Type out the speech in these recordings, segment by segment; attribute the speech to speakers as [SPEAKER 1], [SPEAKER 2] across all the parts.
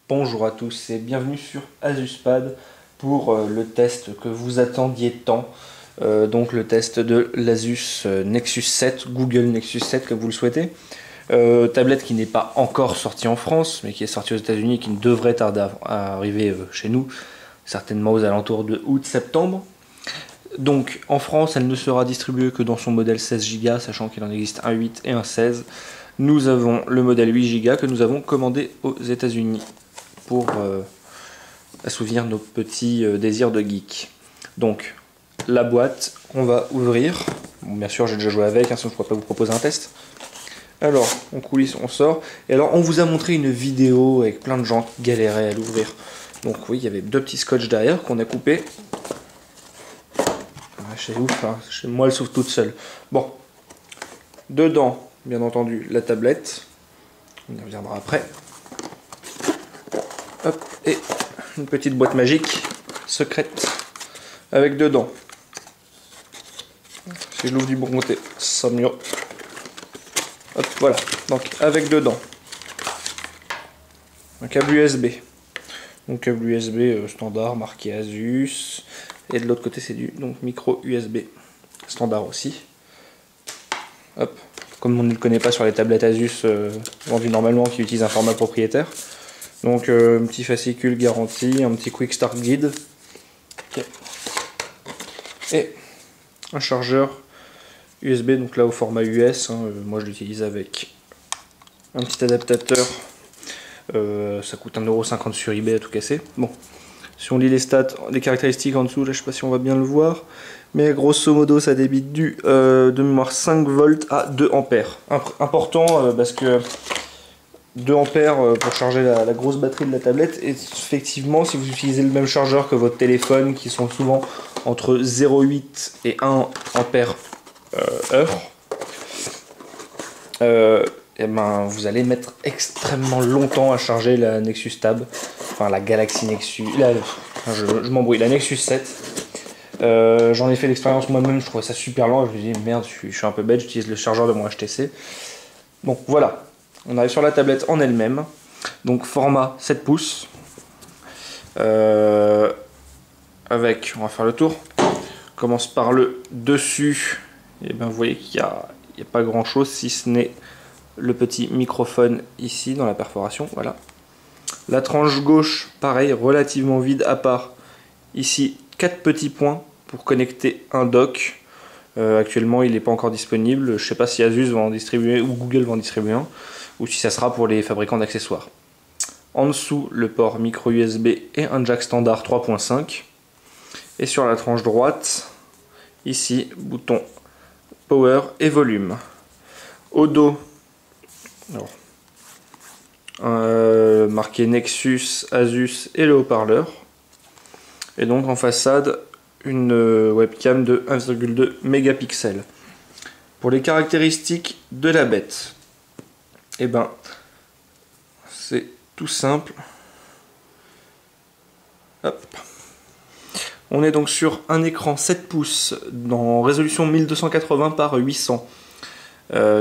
[SPEAKER 1] Bonjour à tous et bienvenue sur AsusPad pour le test que vous attendiez tant. Donc le test de l'Asus Nexus 7, Google Nexus 7 comme vous le souhaitez. Tablette qui n'est pas encore sortie en France, mais qui est sortie aux États-Unis et qui ne devrait tarder à arriver chez nous, certainement aux alentours de août-septembre. Donc en France, elle ne sera distribuée que dans son modèle 16 Go, sachant qu'il en existe un 8 et un 16. Nous avons le modèle 8 Go que nous avons commandé aux États-Unis pour assouvir nos petits désirs de geek. Donc la boîte, on va ouvrir. Bon, bien sûr, j'ai déjà joué avec, sinon je ne pourrais pas vous proposer un test. Alors, on coulisse, on sort. Et alors, on vous a montré une vidéo avec plein de gens qui galéraient à l'ouvrir. Donc oui, il y avait deux petits scotch derrière qu'on a coupés. C'est ouf, hein. Chez moi, elle s'ouvre toute seule. Bon, dedans, bien entendu, la tablette. On y reviendra après. Hop, et une petite boîte magique, secrète, avec dedans. Si je l'ouvre du bon côté, ça mieux. Hop, voilà. Donc, avec dedans, un câble USB. Donc, câble USB standard, marqué Asus. Et de l'autre côté, c'est du micro USB standard aussi. Hop. Comme on ne le connaît pas sur les tablettes Asus vendues normalement qui utilisent un format propriétaire. Donc un petit fascicule garantie, un petit quick start guide. Okay. Et un chargeur USB, donc là au format US. Moi je l'utilise avec un petit adaptateur. Ça coûte 1,50 € sur eBay à tout casser. Bon. Si on lit les stats, les caractéristiques en dessous, là je sais pas si on va bien le voir, mais grosso modo ça débite de mémoire 5 volts à 2 ampères. Important parce que 2 ampères pour charger la grosse batterie de la tablette, et effectivement si vous utilisez le même chargeur que votre téléphone, qui sont souvent entre 0,8 et 1 ampère heure, et ben, vous allez mettre extrêmement longtemps à charger la Nexus Tab. Enfin, la Galaxy Nexus, je m'embrouille, la Nexus 7. J'en ai fait l'expérience moi-même, je trouvais ça super lent. Je me dis merde, je suis un peu bête, j'utilise le chargeur de mon HTC. Donc voilà, on arrive sur la tablette en elle-même. Donc format 7 pouces. Avec, on va faire le tour. On commence par le dessus. Et ben vous voyez qu'il n'y a pas grand chose si ce n'est le petit microphone ici dans la perforation. Voilà. La tranche gauche, pareil, relativement vide, à part ici 4 petits points pour connecter un dock. Actuellement, il n'est pas encore disponible. Je ne sais pas si Asus va en distribuer ou Google va en distribuer un, ou si ça sera pour les fabricants d'accessoires. En dessous, le port micro USB et un jack standard 3.5. Et sur la tranche droite, ici, bouton power et volume. Au dos, alors, marqué Nexus, Asus et le haut-parleur. Et donc en façade, une webcam de 1,2 mégapixels. Pour les caractéristiques de la bête, et ben c'est tout simple. Hop. On est donc sur un écran 7 pouces dans résolution 1280 par 800.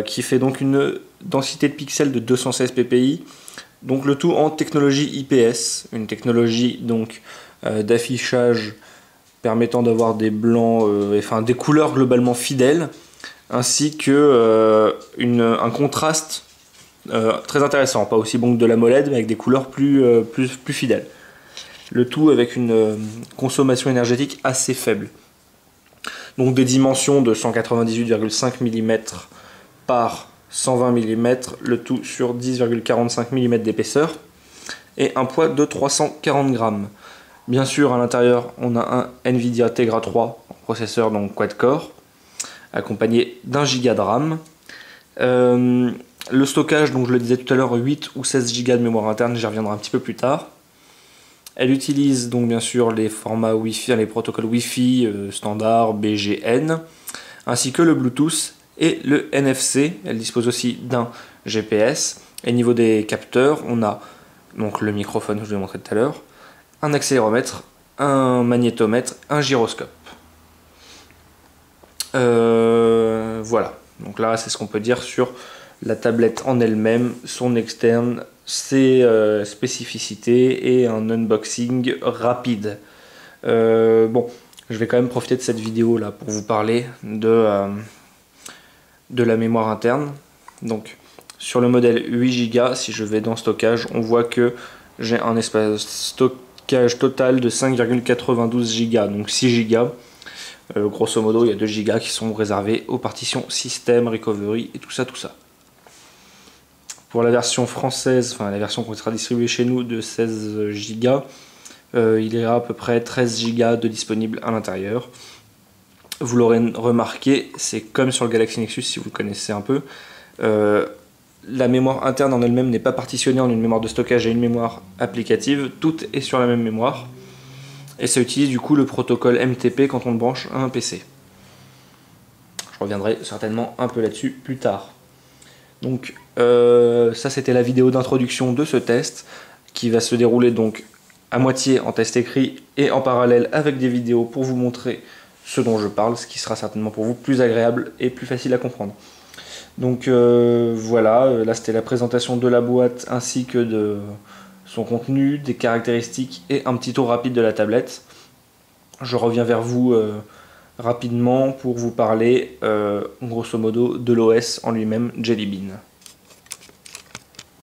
[SPEAKER 1] Qui fait donc une densité de pixels de 216 ppi, donc le tout en technologie IPS, une technologie donc d'affichage permettant d'avoir des blancs, enfin des couleurs globalement fidèles, ainsi que un contraste très intéressant, pas aussi bon que de l'AMOLED, mais avec des couleurs plus fidèles. Le tout avec une consommation énergétique assez faible. Donc des dimensions de 198,5 mm par 120 mm, le tout sur 10,45 mm d'épaisseur, et un poids de 340 grammes. Bien sûr, à l'intérieur, on a un Nvidia Tegra 3, processeur donc quad-core, accompagné d'1 Go de RAM. Le stockage, donc je le disais tout à l'heure, 8 ou 16 Go de mémoire interne, j'y reviendrai un petit peu plus tard. Elle utilise donc bien sûr les formats Wi-Fi, les protocoles Wi-Fi standard, BGN, ainsi que le Bluetooth et le NFC. Elle dispose aussi d'un GPS. Et niveau des capteurs, on a donc le microphone que je vous ai montré tout à l'heure, un accéléromètre, un magnétomètre, un gyroscope. Voilà, donc là c'est ce qu'on peut dire sur la tablette en elle-même, son externe, ses spécificités et un unboxing rapide. Bon, je vais quand même profiter de cette vidéo là pour vous parler de la mémoire interne. Donc sur le modèle 8 Go, si je vais dans stockage, on voit que j'ai un espace stockage total de 5,92 Go, donc 6 Go. Grosso modo, il y a 2 Go qui sont réservés aux partitions système, recovery et tout ça, tout ça. Pour la version française, enfin la version qu'on sera distribuée chez nous de 16 Go, il y aura à peu près 13 Go de disponibles à l'intérieur. Vous l'aurez remarqué, c'est comme sur le Galaxy Nexus si vous le connaissez un peu. La mémoire interne en elle-même n'est pas partitionnée en une mémoire de stockage et une mémoire applicative. Tout est sur la même mémoire. Et ça utilise du coup le protocole MTP quand on le branche à un PC. Je reviendrai certainement un peu là-dessus plus tard. Donc ça c'était la vidéo d'introduction de ce test qui va se dérouler donc à moitié en test écrit et en parallèle avec des vidéos pour vous montrer ce dont je parle, ce qui sera certainement pour vous plus agréable et plus facile à comprendre. Donc voilà, là c'était la présentation de la boîte ainsi que de son contenu, des caractéristiques et un petit tour rapide de la tablette. Je reviens vers vous rapidement pour vous parler grosso modo de l'OS en lui-même, Jelly Bean.